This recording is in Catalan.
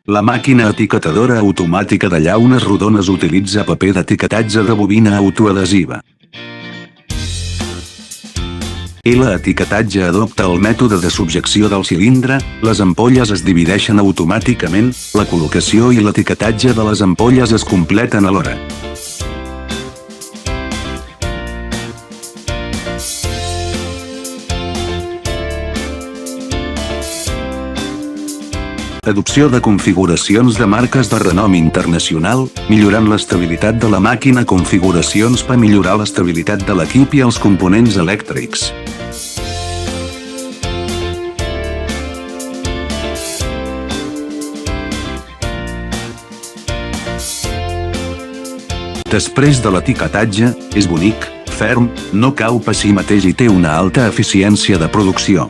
La màquina etiquetadora automàtica de llaunes rodones utilitza paper d'etiquetatge de bobina autoadhesiva. L'etiquetatge adopta el mètode de subjecció del cilindre, les ampolles es divideixen automàticament, la col·locació i l'etiquetatge de les ampolles es completen alhora. Adopció de configuracions de marques de renom internacional, millorant l'estabilitat de la màquina. Configuracions per millorar l'estabilitat de l'equip i els components elèctrics. Després de l'etiquetatge, és bonic, ferm, no cau per si mateix i té una alta eficiència de producció.